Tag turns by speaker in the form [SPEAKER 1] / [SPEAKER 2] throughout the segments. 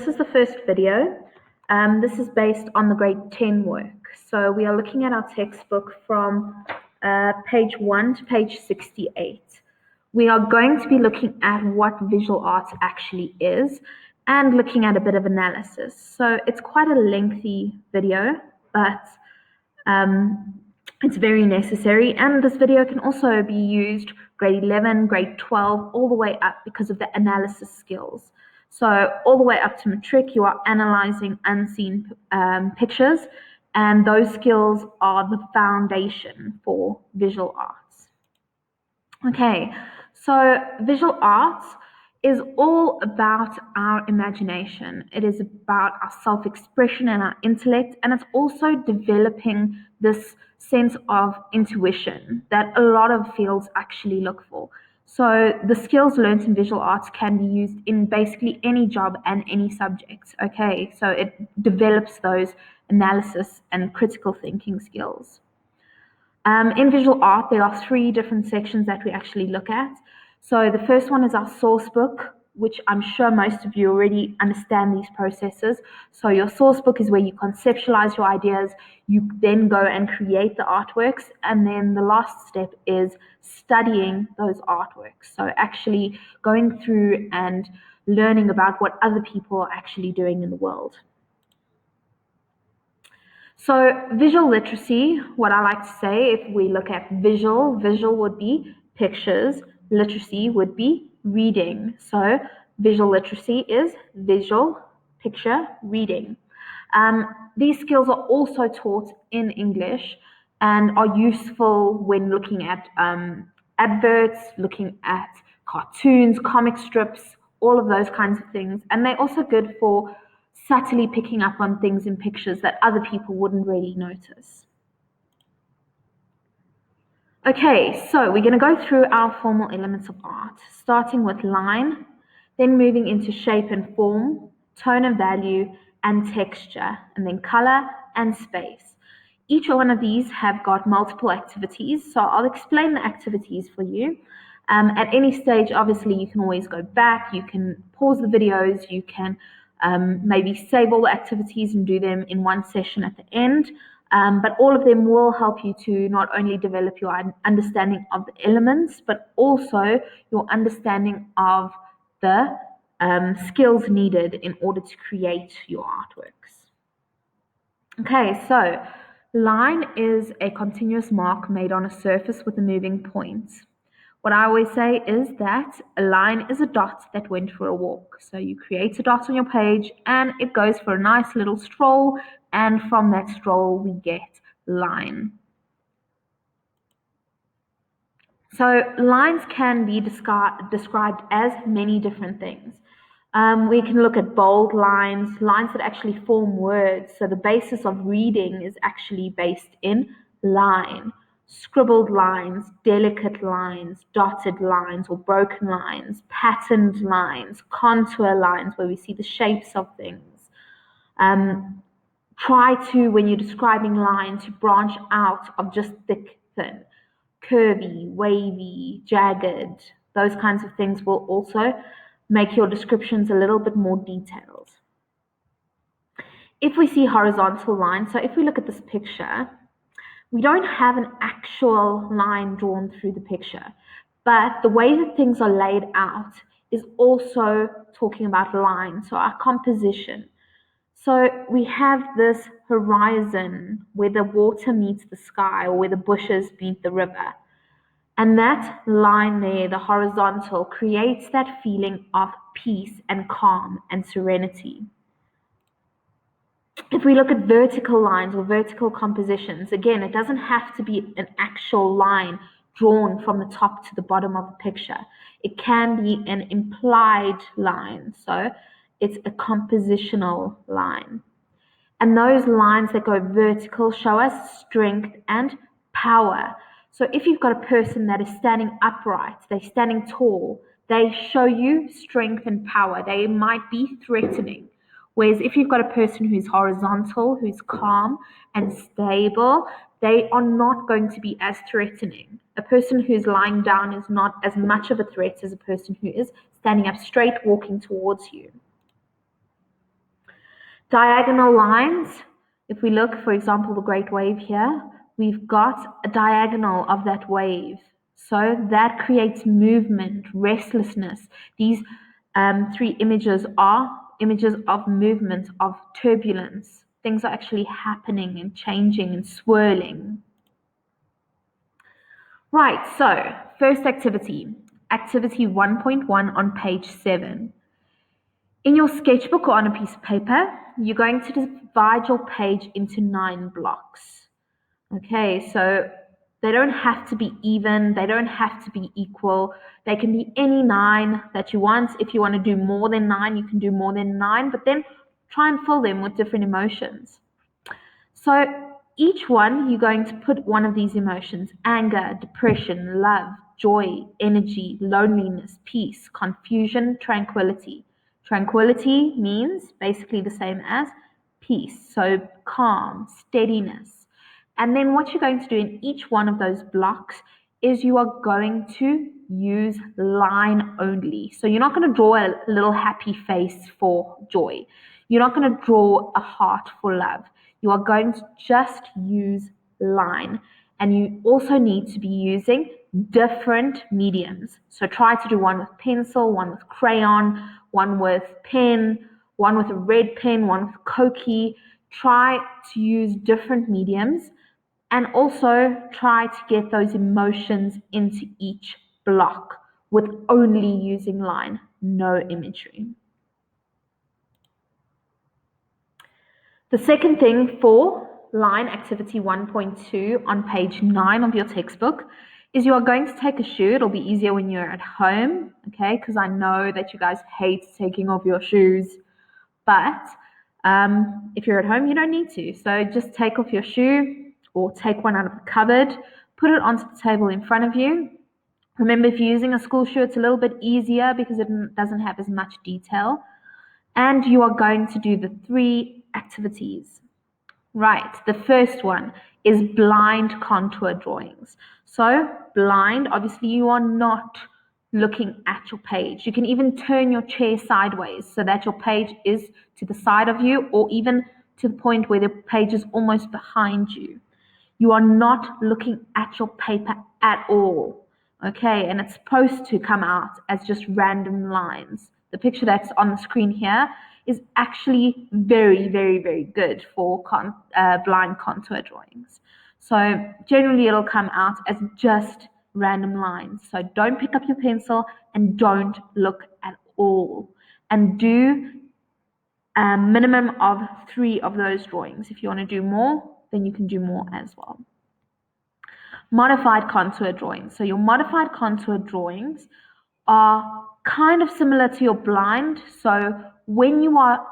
[SPEAKER 1] is the first video. This is based on the grade 10 work. So we are looking at our textbook from page 1 to page 68. We are going to be looking at what visual arts actually is and looking at a bit of analysis. So it's quite a lengthy video, but it's very necessary. And this video can also be used grade 11, grade 12, all the way up because of the analysis skills. So all the way up to matric, you are analyzing unseen pictures, and those skills are the foundation for visual arts. Okay, so visual arts is all about our imagination. It is about our self-expression and our intellect, and it's also developing this sense of intuition that a lot of fields actually look for. So the skills learned in visual arts can be used in basically any job and any subject. Okay, so it develops those analysis and critical thinking skills. In visual art, there are 3 different sections that we actually look at. So the first one is our source book, which I'm sure most of you already understand these processes. So your source book is where you conceptualize your ideas, you then go and create the artworks, and then the last step is studying those artworks. So actually going through and learning about what other people are actually doing in the world. So visual literacy, what I like to say, if we look at visual would be pictures, literacy would be reading. So visual literacy is visual, picture, reading. These skills are also taught in English and are useful when looking at adverts, looking at cartoons, comic strips, all of those kinds of things. And they're also good for subtly picking up on things in pictures that other people wouldn't really notice. Okay, so we're going to go through our formal elements of art, starting with line, then moving into shape and form, tone and value, and texture, and then color and space. Each one of these have got multiple activities, so I'll explain the activities for you. At any stage, obviously, you can always go back, you can pause the videos, you can maybe save all the activities and do them in one session at the end. But all of them will help you to not only develop your understanding of the elements, but also your understanding of the skills needed in order to create your artworks. Okay, so line is a continuous mark made on a surface with a moving point. What I always say is that a line is a dot that went for a walk. So you create a dot on your page and it goes for a nice little stroll, and from that stroll we get line. So lines can be described as many different things. We can look at bold lines, lines that actually form words. So the basis of reading is actually based in line. Scribbled lines, delicate lines, dotted lines or broken lines, patterned lines, contour lines where we see the shapes of things. Try to, when you're describing lines, to branch out of just thick, thin. Curvy, wavy, jagged, those kinds of things will also make your descriptions a little bit more detailed. If we see horizontal lines, so if we look at this picture, we don't have an actual line drawn through the picture, but the way that things are laid out is also talking about lines, so our composition. So we have this horizon where the water meets the sky or where the bushes meet the river. And that line there, the horizontal, creates that feeling of peace and calm and serenity. If we look at vertical lines or vertical compositions, again, it doesn't have to be an actual line drawn from the top to the bottom of the picture. It can be an implied line, so it's a compositional line. And those lines that go vertical show us strength and power. So if you've got a person that is standing upright, they're standing tall, they show you strength and power. They might be threatening. Whereas if you've got a person who's horizontal, who's calm and stable, they are not going to be as threatening. A person who's lying down is not as much of a threat as a person who is standing up straight, walking towards you. Diagonal lines, if we look, for example, the great wave here, we've got a diagonal of that wave. So that creates movement, restlessness. These three images are images of movement, of turbulence. Things are actually happening and changing and swirling. Right, so first activity, activity 1.1 on page 7. In your sketchbook or on a piece of paper, you're going to divide your page into 9 blocks. Okay, so they don't have to be even, they don't have to be equal. They can be any 9 that you want. If you want to do more than 9, you can do more than 9, but then try and fill them with different emotions. So each one, you're going to put one of these emotions: anger, depression, love, joy, energy, loneliness, peace, confusion, tranquility. Tranquility means basically the same as peace, so calm, steadiness. And then what you're going to do in each one of those blocks is you are going to use line only. So you're not going to draw a little happy face for joy. You're not going to draw a heart for love. You are going to just use line. And you also need to be using different mediums. So try to do one with pencil, one with crayon, one with pen, one with a red pen, one with Koki. Try to use different mediums and also try to get those emotions into each block with only using line, no imagery. The second thing for line activity 1.2 on page 9 of your textbook is you are going to take a shoe. It'll be easier when you're at home, okay, because I know that you guys hate taking off your shoes, but if you're at home, you don't need to. So just take off your shoe or take one out of the cupboard, put it onto the table in front of you. Remember, if you're using a school shoe, it's a little bit easier because it doesn't have as much detail. And you are going to do the 3 activities. Right, the first one is blind contour drawings. So blind, obviously you are not looking at your page. You can even turn your chair sideways so that your page is to the side of you, or even to the point where the page is almost behind you. You are not looking at your paper at all. Okay, and it's supposed to come out as just random lines. The picture that's on the screen here is actually very, very, very good for blind contour drawings. So generally it'll come out as just random lines. So don't pick up your pencil and don't look at all. And do a minimum of 3 of those drawings. If you want to do more, then you can do more as well. Modified contour drawings. So your modified contour drawings are kind of similar to your blind. So when you are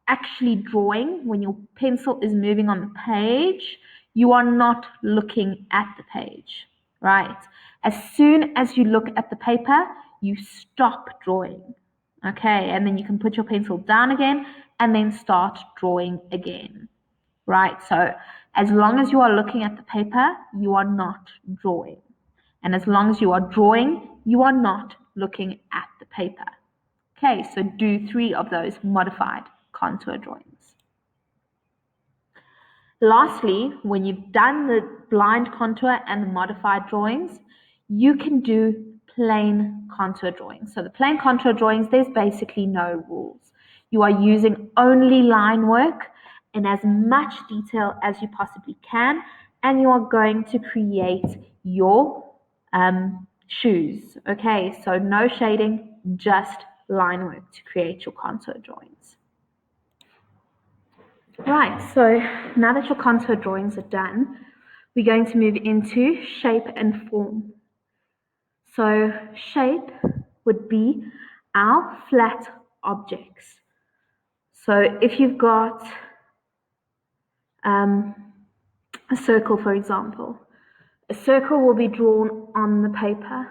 [SPEAKER 1] actually drawing, when your pencil is moving on the page, you are not looking at the page, right? As soon as you look at the paper, you stop drawing, okay? And then you can put your pencil down again and then start drawing again, right? So as long as you are looking at the paper, you are not drawing. And as long as you are drawing, you are not looking at the paper. Okay, so do 3 of those modified contour drawings. Lastly, when you've done the blind contour and the modified drawings, you can do plain contour drawings. So the plain contour drawings, there's basically no rules. You are using only line work in as much detail as you possibly can, and you are going to create your shoes. Okay, so no shading, just line work to create your contour drawings. Right, so now that your contour drawings are done, we're going to move into shape and form. So shape would be our flat objects. So if you've got a circle, for example, a circle will be drawn on the paper.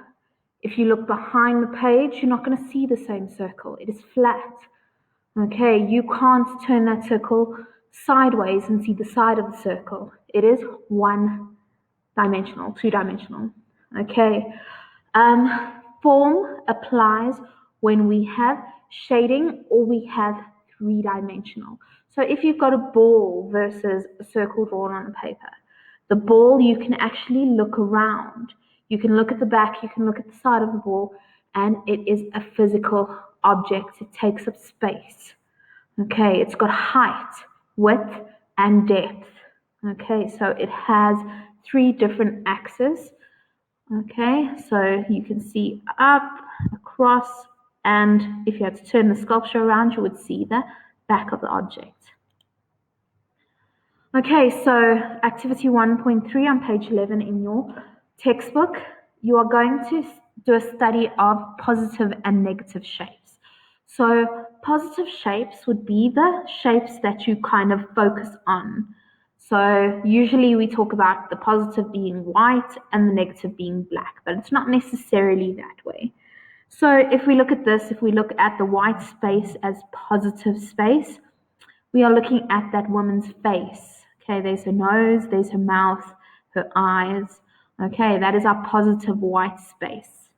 [SPEAKER 1] If you look behind the page, you're not going to see the same circle. It is flat. Okay, you can't turn that circle sideways and see the side of the circle. It is one-dimensional, two-dimensional. Okay, form applies when we have shading or we have three-dimensional. So if you've got a ball versus a circle drawn on a paper, the ball you can actually look around. You can look at the back, you can look at the side of the ball, and it is a physical object. It takes up space. Okay, it's got height, width, and depth. Okay, so it has three different axes. Okay, so you can see up, across, and if you had to turn the sculpture around, you would see the back of the object. Okay, so activity 1.3 on page 11 in your textbook, you are going to do a study of positive and negative shapes. So positive shapes would be the shapes that you kind of focus on. So usually we talk about the positive being white and the negative being black, but it's not necessarily that way. So if we look at this, if we look at the white space as positive space, we are looking at that woman's face. Okay, there's her nose, there's her mouth, her eyes. Okay, that is our positive white space.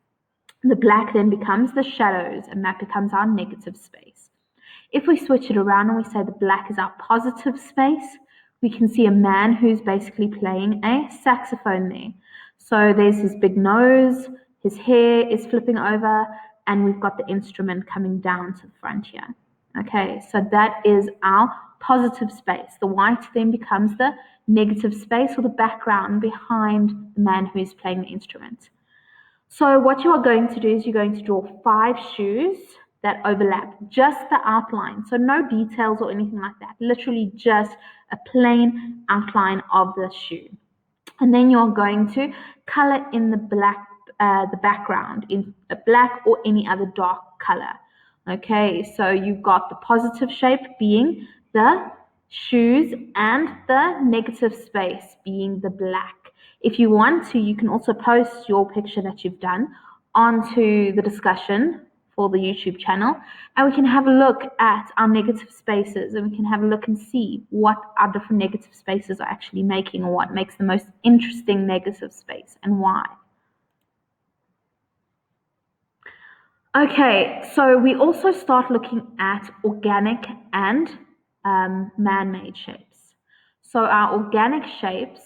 [SPEAKER 1] The black then becomes the shadows, and that becomes our negative space. If we switch it around and we say the black is our positive space, we can see a man who's basically playing a saxophone there. So there's his big nose, his hair is flipping over, and we've got the instrument coming down to the front here. Okay, so that is our positive space. The white then becomes the negative space or the background behind the man who is playing the instrument. So what you are going to do is you're going to draw 5 shoes that overlap, just the outline. So no details or anything like that, literally just a plain outline of the shoe. And then you're going to color in the background in a black or any other dark color. Okay, so you've got the positive shape being the shoes and the negative space being the black. If you want to, you can also post your picture that you've done onto the discussion for the YouTube channel, and we can have a look at our negative spaces, and we can have a look and see what our different negative spaces are actually making, or what makes the most interesting negative space and why. Okay, so we also start looking at organic and man-made shapes. So our organic shapes